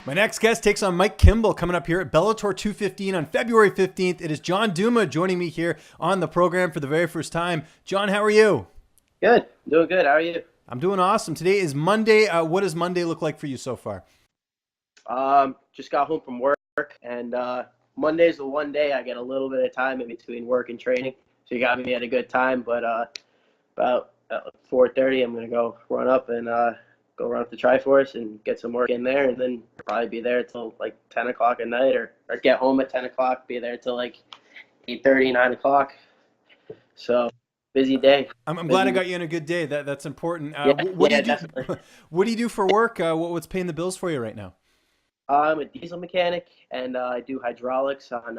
My next guest takes on Mike Kimball coming up here at Bellator 215 on February 15th. It is John Douma joining me here on the program for the very first time. John, how are you? Good. Doing good. How are you? I'm doing awesome. Today is Monday. What does Monday look like for you so far? Just got home from work, and Monday's the one day I get a little bit of time in between work and training. So you got me at a good time. But about 4:30, I'm gonna go run up and go run up the Triforce and get some work in there, and then probably be there till like 10 o'clock at night, or get home at 10 o'clock, be there till like 8:30, 9 o'clock. So busy day. I'm glad Busy I week. got you in a good day. That's important. Yeah, What do yeah, you do? definitely. What do you do for work? What's paying the bills for you right now? I'm a diesel mechanic, and I do hydraulics on.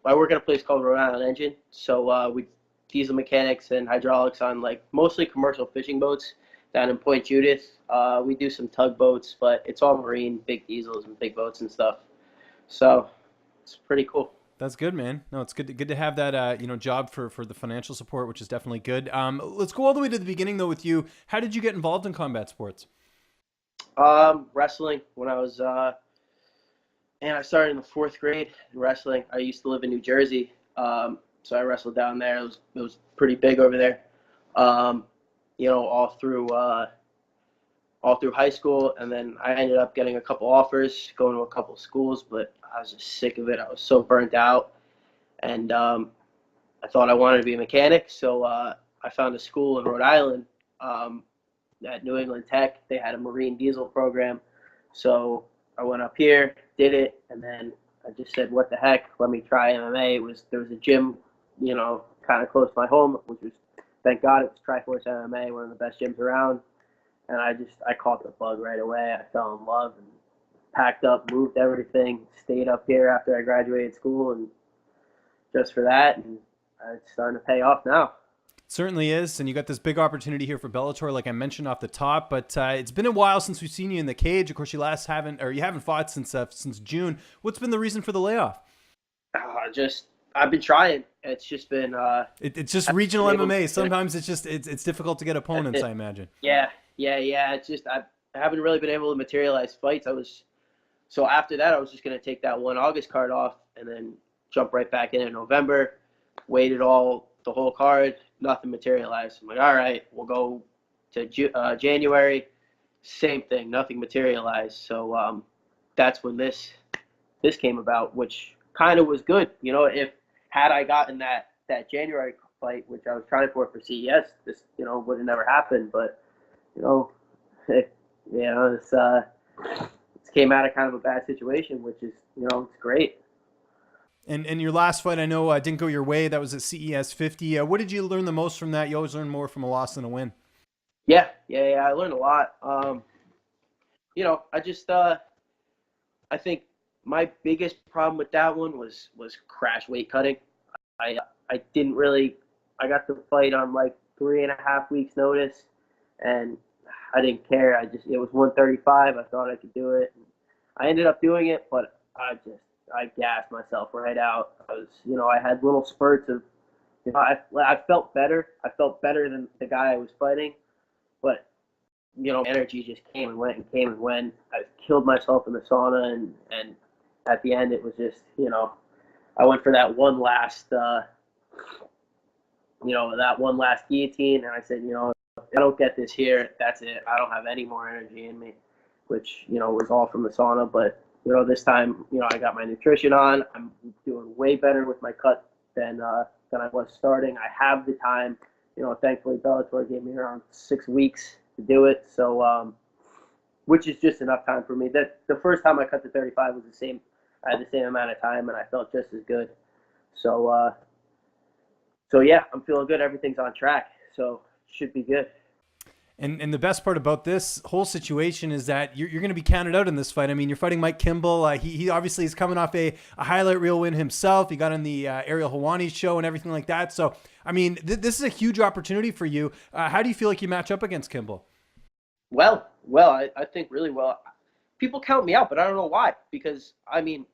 I work at a place called Rhode Island Engine, so we diesel mechanics and hydraulics on like mostly commercial fishing boats down in Point Judith. We do some tugboats, but it's all marine, big diesels and big boats and stuff. So it's pretty cool. That's good, man. No, it's good to have that job for the financial support, which is definitely good. Let's go all the way to the beginning though with you. How did you get involved in combat sports? Wrestling when I was and I started in the fourth grade in wrestling. I used to live in New Jersey, so I wrestled down there. It was pretty big over there. Um, all through high school, and then I ended up getting a couple offers, going to a couple schools, but I was just sick of it. I was so burnt out, and I thought I wanted to be a mechanic, so I found a school in Rhode Island at New England Tech. They had a marine diesel program, so I went up here, did it, and then I just said, "What the heck? Let me try MMA." There was a gym, kind of close to my home, which was, thank God, it was Triforce MMA, one of the best gyms around. And I caught the bug right away. I fell in love and packed up, moved everything, stayed up here after I graduated school, and just for that, and it's starting to pay off now. Certainly is, and you got this big opportunity here for Bellator, like I mentioned off the top. But it's been a while since we've seen you in the cage. Of course, you haven't fought since June. What's been the reason for the layoff? Just I've been trying. It's just been It's just I've regional been able MMA. to, Sometimes it's difficult to get that's opponents, it. I imagine. Yeah. It's just I haven't really been able to materialize fights. So after that, I was just gonna take that one August card off and then jump right back in November. Waited the whole card, nothing materialized. I'm like, all right, we'll go to January. Same thing, nothing materialized. So that's when this came about, which kind of was good. If had I gotten that January fight, which I was trying for CES, this would have never happened. But you know, it, this came out of kind of a bad situation, which is it's great. And your last fight, I know, didn't go your way. That was at CES 50. What did you learn the most from that? You always learn more from a loss than a win. Yeah. I learned a lot. I just I think my biggest problem with that one was crash weight cutting. I I didn't really I got the fight on like 3.5 weeks notice, and I didn't care. It was 135. I thought I could do it. I ended up doing it, but I gassed myself right out. I had little spurts of I felt better. I felt better than the guy I was fighting, but energy just came and went and came and went. I killed myself in the sauna, and at the end it was just I went for that one last guillotine, and I said, if I don't get this here, that's it. I don't have any more energy in me, which was all from the sauna. But this time, I got my nutrition on. I'm doing way better with my cut than I was starting. I have the time. Thankfully Bellator gave me around 6 weeks to do it. So, which is just enough time for me. That the first time I cut to 35 was the same. I had the same amount of time, and I felt just as good. So, so yeah, I'm feeling good. Everything's on track. So should be good. And the best part about this whole situation is that you're going to be counted out in this fight. I mean, you're fighting Mike Kimball. He obviously is coming off a highlight reel win himself. He got on the Ariel Helwani's show and everything like that. So, I mean, this is a huge opportunity for you. How do you feel like you match up against Kimball? I think really well. People count me out, but I don't know why. Because I mean,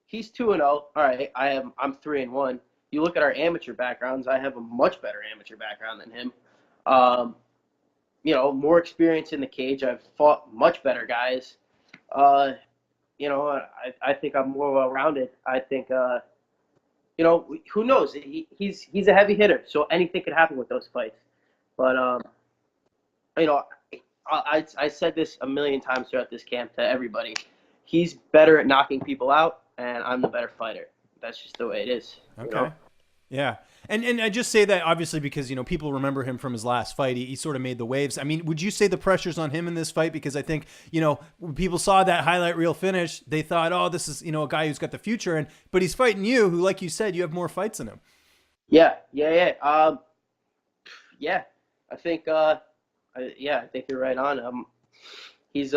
he's 2-0. All right, I'm 3-1. You look at our amateur backgrounds. I have a much better amateur background than him. Um, more experience in the cage. I've fought much better guys. Uh, I think I'm more well-rounded. I think, who knows? He's a heavy hitter, so anything could happen with those fights. But, you know, I said this a million times throughout this camp to everybody. He's better at knocking people out, and I'm the better fighter. That's just the way it is. Okay. Yeah. And I just say that obviously because, people remember him from his last fight. He sort of made the waves. I mean, would you say the pressure's on him in this fight? Because I think, when people saw that highlight reel finish, they thought, oh, this is, a guy who's got the future. But he's fighting you, who, like you said, you have more fights than him. Yeah. I think, I think you're right on. He's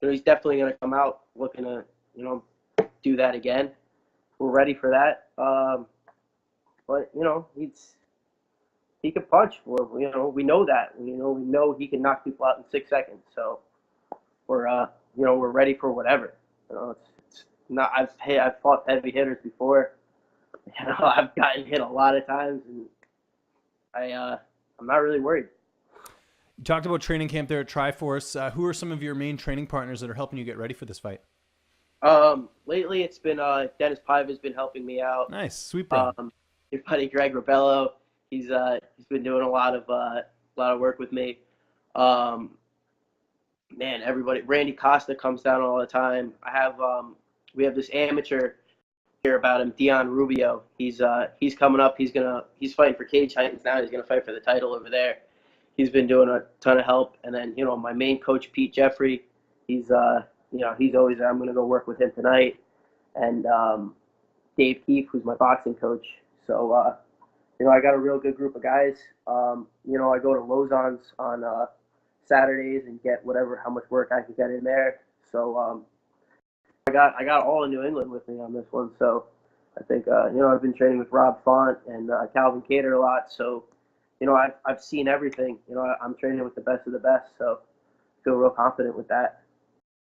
he's definitely going to come out looking to, do that again. We're ready for that. But he can punch. We know that. We know he can knock people out in 6 seconds. So we're ready for whatever. It's not. I've fought heavy hitters before. I've gotten hit a lot of times, and I'm not really worried. You talked about training camp there at Triforce. Who are some of your main training partners that are helping you get ready for this fight? Lately it's been Dennis Paiva's been helping me out. Nice, sweet bro. Your buddy Greg Rebello, he's been doing a lot of work with me. Everybody, Randy Costa comes down all the time. We have this amateur here about him, Dion Rubio. He's coming up. He's fighting for Cage Titans now. He's gonna fight for the title over there. He's been doing a ton of help. And then my main coach Pete Jeffrey, he's always there. I'm gonna go work with him tonight. And Dave Keefe, who's my boxing coach. So I got a real good group of guys. I go to Lozon's on Saturdays and get how much work I can get in there. So I got all of New England with me on this one. So I think I've been training with Rob Font and Calvin Cater a lot. So I've seen everything. I'm training with the best of the best. So I feel real confident with that.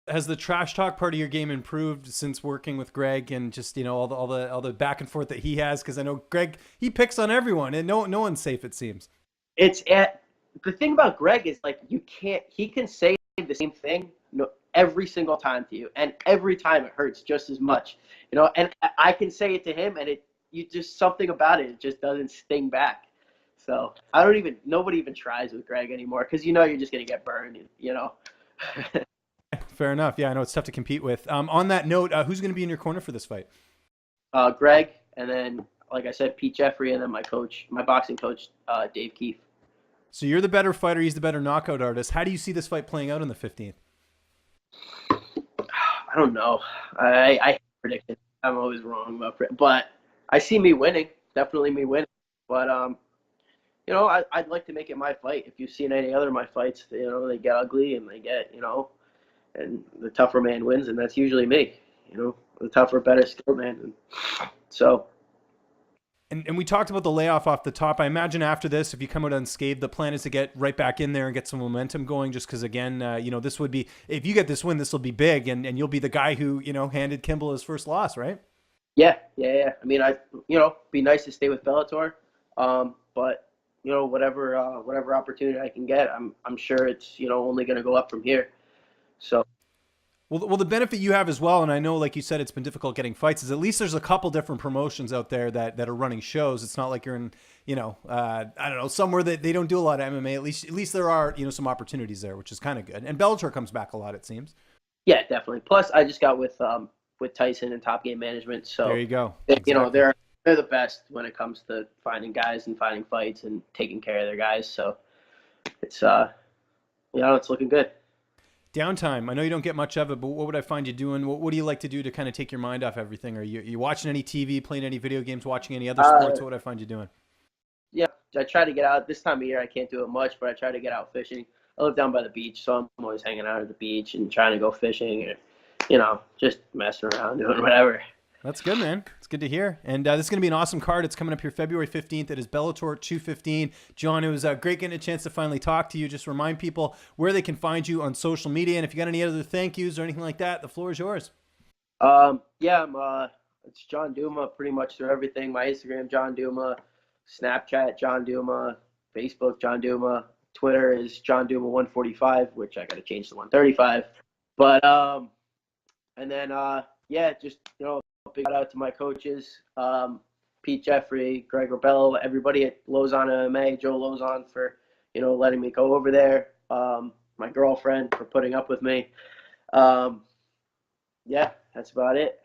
Has the trash talk part of your game improved since working with Greg and just all the back and forth that he has? Because I know Greg, he picks on everyone and no one's safe, it seems. The thing about Greg is he can say the same thing every single time to you, and every time it hurts just as much. And I can say it to him, and something about it just doesn't sting back. So nobody even tries with Greg anymore because you're just gonna get burned. Fair enough. Yeah, I know it's tough to compete with. On that note, who's going to be in your corner for this fight? Greg, and then, like I said, Pete Jeffrey, and then my boxing coach, Dave Keefe. So you're the better fighter. He's the better knockout artist. How do you see this fight playing out on the 15th? I don't know. I predict it. I'm always wrong about it. But I see me winning. Definitely me winning. But, I'd like to make it my fight. If you've seen any other of my fights, they get ugly and they get, and the tougher man wins, and that's usually me. The tougher, better skilled man. And so. And we talked about the layoff off the top. I imagine after this, if you come out unscathed, the plan is to get right back in there and get some momentum going. Just because, again, this would be, if you get this win, this will be big, and you'll be the guy who handed Kimball his first loss, right? Yeah. I mean, be nice to stay with Bellator, but whatever opportunity I can get, I'm sure it's only going to go up from here. So. Well, the benefit you have as well, and I know, like you said, it's been difficult getting fights, is at least there's a couple different promotions out there that are running shows. It's not like you're in, I don't know, somewhere that they don't do a lot of MMA. At least there are, some opportunities there, which is kind of good. And Bellator comes back a lot, it seems. Yeah, definitely. Plus, I just got with Tyson and Top Game Management, so there you go. Exactly. They're the best when it comes to finding guys and finding fights and taking care of their guys. So it's it's looking good. Downtime. I know you don't get much of it, but what would I find you doing? What do you like to do to kind of take your mind off everything? Are you watching any TV, playing any video games, watching any other sports? What would I find you doing? Yeah, I try to get out. This time of year, I can't do it much, but I try to get out fishing. I live down by the beach, so I'm always hanging out at the beach and trying to go fishing or, just messing around, doing whatever. That's good, man. It's good to hear. And this is going to be an awesome card. It's coming up here February 15th. It is Bellator 215. John, it was great getting a chance to finally talk to you. Just remind people where they can find you on social media. And if you got any other thank yous or anything like that, the floor is yours. It's John Douma pretty much through everything. My Instagram, John Douma. Snapchat, John Douma. Facebook, John Douma. Twitter is John Douma 145, which I got to change to 135. But and then yeah, just big shout out to my coaches, Pete Jeffrey, Greg Rebello, everybody at Lozon MMA, Joe Lozon for letting me go over there. My girlfriend for putting up with me. Yeah, that's about it.